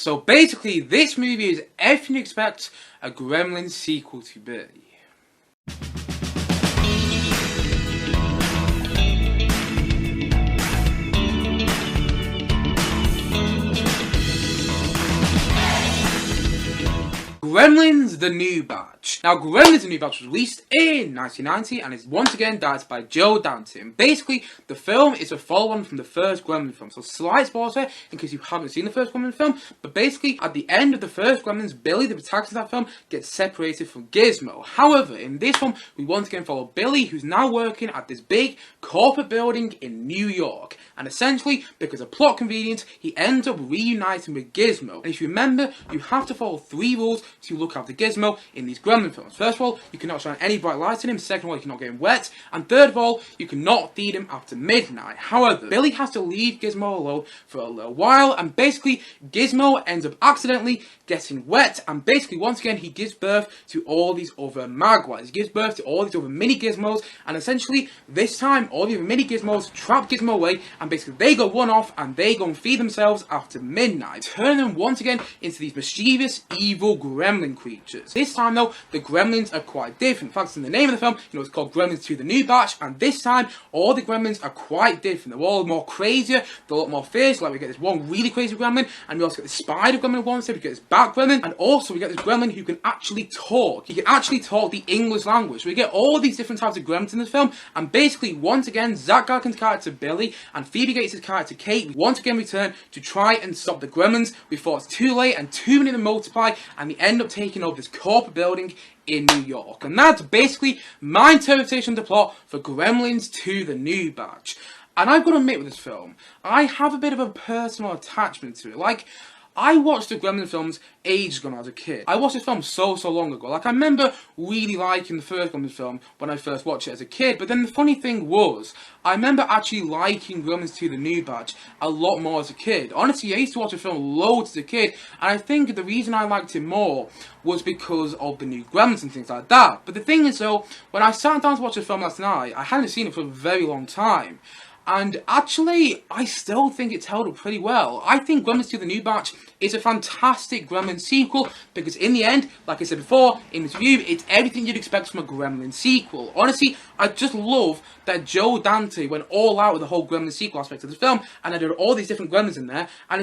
So basically, this movie is everything you expect a Gremlins sequel to be. Gremlins The New Batch. Now, Gremlins The New Batch was released in 1990 and is once again directed by Joe Dante. And basically, the film is a follow-on from the first Gremlins film. So, slight spoilers here in case you haven't seen the first Gremlins film. But basically, at the end of the first Gremlins, Billy, the protagonist of that film, gets separated from Gizmo. However, in this film, we once again follow Billy, who's now working at this big corporate building in New York. And essentially, because of plot convenience, he ends up reuniting with Gizmo. And if you remember, you have to follow 3 rules to look after Gizmo in these Gremlin films. First of all, you cannot shine any bright lights on him. Second of all, you cannot get him wet. And third of all, you cannot feed him after midnight. However, Billy has to leave Gizmo alone for a little while, and basically, Gizmo ends up accidentally getting wet, and basically, once again, he gives birth to all these other Magwires. He gives birth to all these other mini Gizmos, and essentially, this time, all the other mini Gizmos trap Gizmo away, and basically, they go one off, and they go and feed themselves after midnight, turning them once again into these mischievous, evil gremlin creatures. This time, though, the Gremlins are quite different. In fact, it's in the name of the film, it's called Gremlins 2 The New Batch, and this time, all the Gremlins are quite different. They're all more crazier, they're a lot more fierce. Like, we get this one really crazy Gremlin, and we also get this spider Gremlin one step, we get this bat Gremlin, and also we get this Gremlin who can actually talk. He can actually talk the English language. So we get all these different types of Gremlins in this film, and basically, once again, Zach Galligan's character Billy and Phoebe Gates' character Kate once again return to try and stop the Gremlins before it's too late and too many of them multiply, and they end up taking over this corporate building in New York. And that's basically my interpretation of the plot for Gremlins 2 The New Batch. And I've got to admit with this film, I have a bit of a personal attachment to it. Like, I watched the Gremlin films ages ago when I was a kid. I watched this film so long ago. Like, I remember really liking the first Gremlins film when I first watched it as a kid. But then the funny thing was, I remember actually liking Gremlins 2 The New Batch a lot more as a kid. Honestly, I used to watch the film loads as a kid. And I think the reason I liked it more was because of the new Gremlins and things like that. But the thing is, though, when I sat down to watch the film last night, I hadn't seen it for a very long time. And actually, I still think it's held up pretty well. I think Gremlins 2 The New Batch is a fantastic Gremlins sequel, because in the end, like I said before, in this review, it's everything you'd expect from a Gremlins sequel. Honestly, I just love that Joe Dante went all out with the whole Gremlins sequel aspect of the film, and added all these different Gremlins in there, and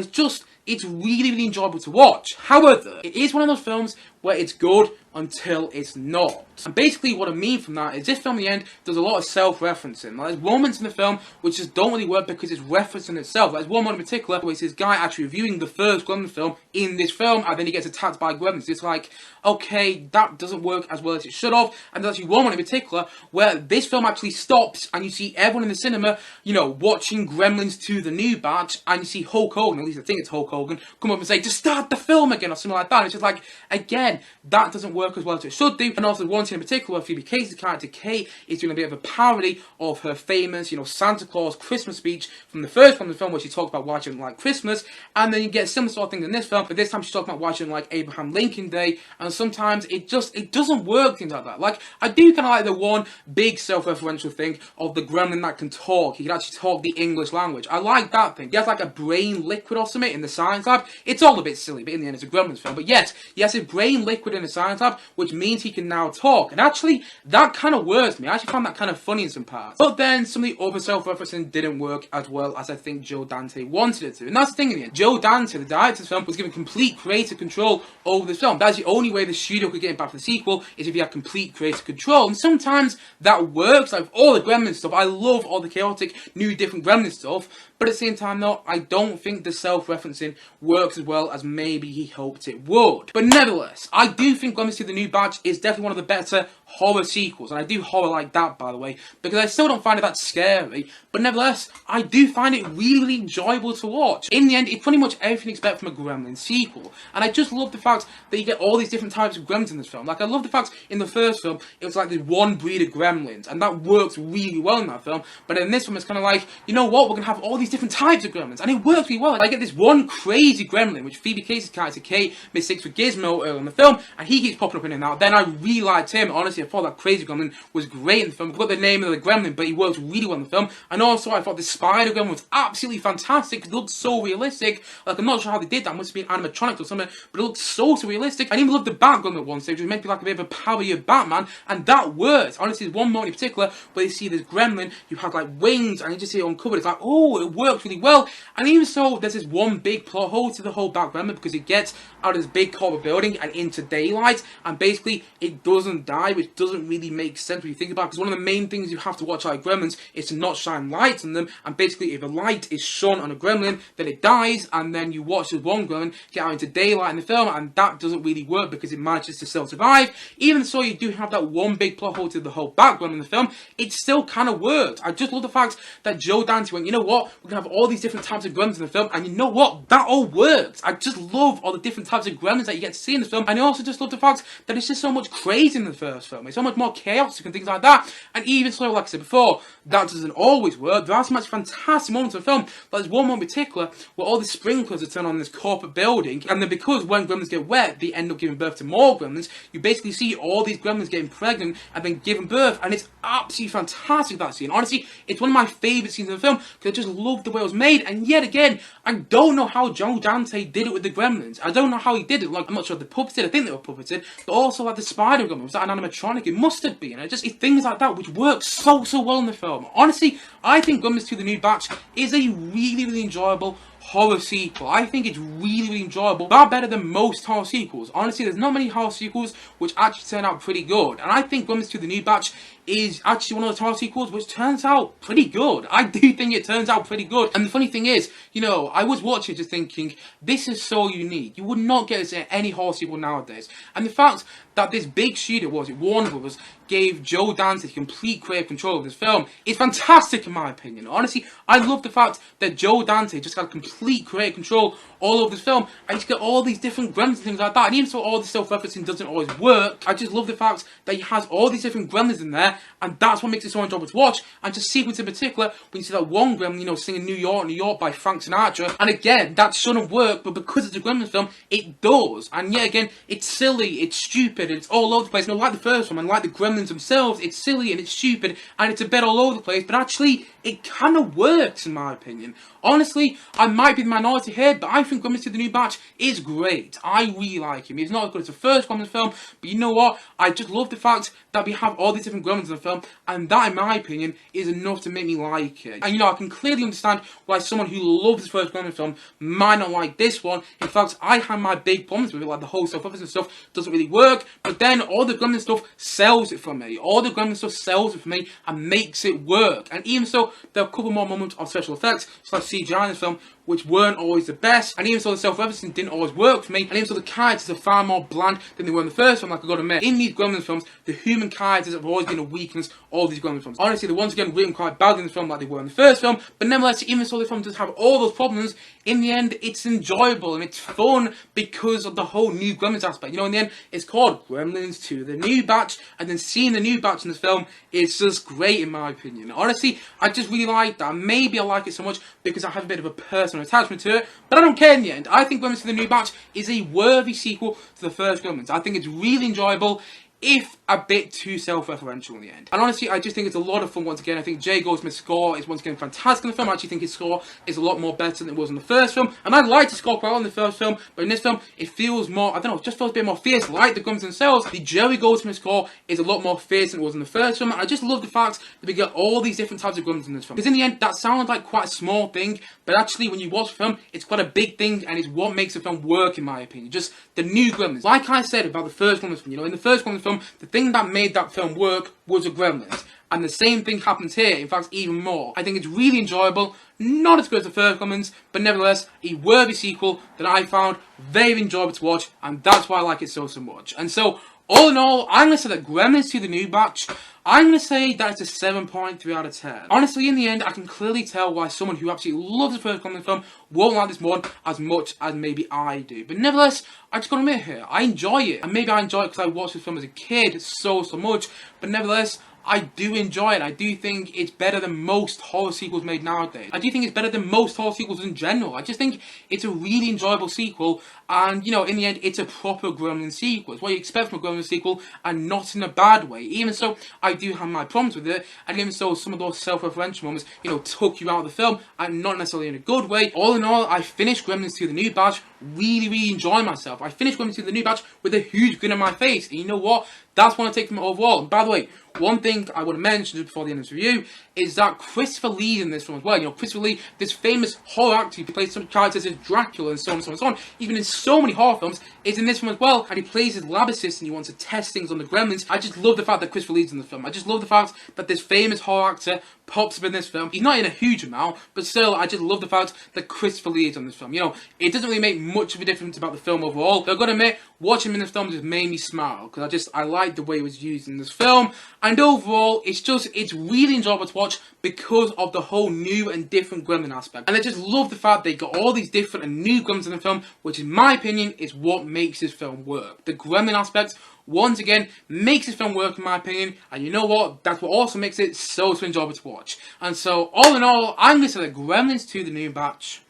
it's really enjoyable to watch. However, it is one of those films where it's good until it's not. And basically what I mean from that is this film in the end does a lot of self-referencing. Like, there's moments in the film which just don't really work because it's referencing itself. Like, there's one moment in particular where it's this guy actually reviewing the first Gremlins film in this film, and then he gets attacked by Gremlins. It's like, okay, that doesn't work as well as it should have. And there's actually one moment in particular where this film actually stops and you see everyone in the cinema, watching Gremlins 2 The New Batch, and you see Hulk Hogan, at least I think it's Hulk Hogan, come up and say, just start the film again, or something like that. And it's just like, again, that doesn't work as well as it should do. And also one scene in particular where Phoebe Cates' character Kate is doing a bit of a parody of her famous, Santa Claus Christmas speech from the first one of the film, where she talks about why she didn't like Christmas. And then you get similar sort of things in this film, but this time she's talking about why she didn't like Abraham Lincoln Day. And sometimes it doesn't work, things like that. Like, I do kind of like the one big self-referential thing of the Gremlin that can talk. He can actually talk the English language. I like that thing. He has like a brain liquid or something in the science lab. It's all a bit silly, but in the end it's a Gremlins film. But yes, he has his brain liquid in the science lab, which means he can now talk. And actually, that kind of works me. I actually found that kind of funny in some parts. But then some of the other self-referencing didn't work as well as I think Joe Dante wanted it to. And that's the thing in the end. Joe Dante, the director of this film, was given complete creative control over this film. That's the only way the studio could get him back for the sequel, is if he had complete creative control. And sometimes that works. Like, all the Gremlin stuff, I love all the chaotic, new, different Gremlin stuff. But at the same time, though, I don't think the self-referencing works as well as maybe he hoped it would. But nevertheless, I do think Gremlins 2 The New Batch is definitely one of the better horror sequels. And I do horror like that, by the way, because I still don't find it that scary. But nevertheless, I do find it really enjoyable to watch. In the end, it's pretty much everything you expect from a Gremlins sequel. And I just love the fact that you get all these different types of Gremlins in this film. Like, I love the fact in the first film, it was like this one breed of Gremlins. And that works really well in that film. But in this film, it's kind of like, you know what, we're going to have all these different types of gremlins, and it works really well. I get this one crazy gremlin, which Phoebe Case's character Kate mistakes for Gizmo early in the film, and he keeps popping up in and out. Then I really liked him. Honestly, I thought that crazy gremlin was great in the film. I forgot the name of the gremlin, but he works really well in the film. And also, I thought the spider gremlin was absolutely fantastic. It looked so realistic. Like, I'm not sure how they did that. It must have been animatronics or something, but it looked so realistic. I even loved the Bat gremlin at one stage, which was meant to be like a bit of a parody of Batman, and that worked. Honestly, there's one moment in particular where you see this gremlin who has like wings, and you just see it uncovered. It's like, oh, it works really well. And even so, there's this one big plot hole to the whole Bat gremlin, because it gets out of this big corporate building and into daylight, and basically it doesn't die, which doesn't really make sense when you think about it, because one of the main things you have to watch out of gremlins is to not shine light on them, and basically if a light is shone on a gremlin, then it dies, and then you watch this one gremlin get out into daylight in the film, and that doesn't really work because it manages to still survive. Even so, you do have that one big plot hole to the whole Bat gremlin in the film, it still kind of worked. I just love the fact that Joe Dante went, you know what, we're going to have all these different types of gremlins in the film, and you know what, that all works. I just love all the different types of gremlins that you get to see in this film, and I also just love the fact that it's just so much crazy in the first film. It's so much more chaotic and things like that, and even so, like I said before, that doesn't always work. There are some fantastic moments in the film. There's one moment in particular where all the sprinklers are turned on in this corporate building, and then because when gremlins get wet, they end up giving birth to more gremlins. You basically see all these gremlins getting pregnant and then giving birth, and it's absolutely fantastic, that scene. Honestly, it's one of my favourite scenes in the film because I just love the way it was made. And yet again, I don't know how Joe Dante did it with the gremlins. I don't know how he did it. Like, I'm not sure if they puppeted. I think they were puppeted, but also like the spider gremlin, was that an animatronic? It must have been. It's things like that which work so well in the film. Honestly, I think Gremlins 2: The New Batch is a really enjoyable horror sequel. I think it's really enjoyable, far better than most horror sequels. Honestly, there's not many horror sequels which actually turn out pretty good, and I think Gremlins 2: The New Batch is actually one of those horror sequels which turns out pretty good. I do think it turns out pretty good, and the funny thing is, you know, I was watching it just thinking, this is so unique. You would not get this in any horror sequel nowadays, and the fact that this big studio, Warner Brothers, gave Joe Dante complete creative control of this film is fantastic in my opinion. Honestly, I love the fact that Joe Dante just got complete creative control all over this film, and you get all these different gremlins and things like that, and even so all the self-referencing doesn't always work, I just love the fact that he has all these different gremlins in there, and that's what makes it so enjoyable to watch. And just sequence in particular, when you see that one gremlin, you know, singing New York by Frank Sinatra, and again, that shouldn't work, but because it's a Gremlins film, it does. And yet again, it's silly, it's stupid, and it's all over the place. You know, like the first one, and like the Gremlins themselves, it's silly and it's stupid, and it's a bit all over the place, but actually, it kind of works in my opinion. Honestly, I might be the minority here, but I think Gremlins 2: The New Batch is great. I really like him. He's not as good as the first Gremlins film, but you know what? I just love the fact that we have all these different Gremlins in the film, and that, in my opinion, is enough to make me like it. And you know, I can clearly understand why someone who loves the first Gremlins film might not like this one. In fact, I have my big problems with it, like the whole self-referencing stuff doesn't really work, but then all the Gremlins stuff sells it for me. All the Gremlins stuff sells it for me and makes it work. And even so, there are a couple more moments of special effects, so like CGI in this film, which weren't always the best, and even so the self-referencing didn't always work for me, and even so the characters are far more bland than they were in the first film, like I gotta admit. In these Gremlins films, the human characters have always been a weakness of all these Gremlins films. Honestly, they're once again written quite badly in the film like they were in the first film, but nevertheless, even so the film does have all those problems, in the end, it's enjoyable and it's fun because of the whole new Gremlins aspect. You know, in the end, it's called Gremlins 2: The New Batch, and then seeing the new batch in this film is just great in my opinion. Honestly, I just really like that. Maybe I like it so much because I have a bit of a personal attachment to it, but I don't care in the end. I think Gremlins 2: The New Batch is a worthy sequel to the first Gremlins. I think it's really enjoyable, if a bit too self-referential in the end. And honestly, I just think it's a lot of fun once again. I think J. Goldsmith's score is once again fantastic in the film. I actually think his score is a lot more better than it was in the first film. And I liked the score quite well in the first film, but in this film, it feels more, I don't know, it just feels a bit more fierce, like the Gremlins themselves. The Jerry Goldsmith score is a lot more fierce than it was in the first film. And I just love the fact that we get all these different types of Gremlins in this film. Because in the end, that sounds like quite a small thing, but actually when you watch the film, it's quite a big thing, and it's what makes the film work in my opinion. Just the new Gremlins. Like I said about the first Gremlins film, you know, in the first Gremlins film, the thing that made that film work was the Gremlins. And the same thing happens here, in fact even more. I think it's really enjoyable, not as good as the first Gremlins, but nevertheless a worthy sequel that I found very enjoyable to watch, and that's why I like it so much. And so, all in all, I'm going to say that Gremlins 2: The New Batch, I'm going to say that it's a 7.3 out of 10. Honestly, in the end, I can clearly tell why someone who absolutely loves the first Gremlins film won't like this one as much as maybe I do. But nevertheless, I just got to admit here, I enjoy it. And maybe I enjoy it because I watched this film as a kid so much. But nevertheless, I do enjoy it. I do think it's better than most horror sequels made nowadays. I do think it's better than most horror sequels in general. I just think it's a really enjoyable sequel, and you know, in the end, it's a proper Gremlins sequel. It's what you expect from a Gremlins sequel, and not in a bad way. Even so, I do have my problems with it, and even so, some of those self-referential moments, you know, took you out of the film, and not necessarily in a good way. All in all, I finished Gremlins 2: The New Batch, really enjoying myself. I finished Gremlins 2: The New Batch with a huge grin on my face, and you know what? That's what I take from it overall. And by the way, one thing I would have mentioned before the end of this review is that Christopher Lee in this film as well. You know, Christopher Lee, this famous horror actor who plays some characters as Dracula and so on and so on and so on, even in so many horror films, is in this film as well. And he plays his lab assistant. He wants to test things on the Gremlins. I just love the fact that Christopher Lee's in the film. I just love the fact that this famous horror actor pops up in this film. He's not in a huge amount, but still, I just love the fact that Christopher Lee is on this film. You know, it doesn't really make much of a difference about the film overall, but I've got to admit, watching him in this film just made me smile, because I like the way he was used in this film, and overall, it's really enjoyable to watch because of the whole new and different Gremlin aspect. And I just love the fact they got all these different and new Gremlins in the film, which in my opinion is what makes this film work. The Gremlin aspect, once again, makes this film work in my opinion, and you know what? That's what also makes it so enjoyable to watch. And so, all in all, I'm going to say that Gremlins 2: The New Batch,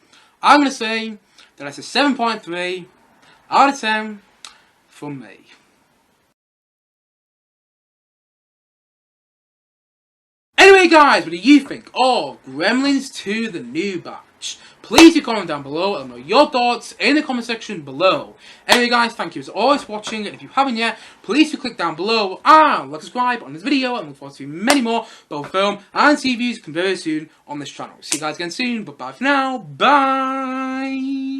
I'm going to say that it's a 7.3 out of 10 from me. Anyway guys, what do you think of Gremlins 2: The New Batch? Please do comment down below and let me know your thoughts in the comment section below. Anyway guys, thank you as always for watching, and if you haven't yet, please do click down below and like subscribe on this video, and look forward to many more both film and TV reviews very soon on this channel. See you guys again soon, but bye for now, bye!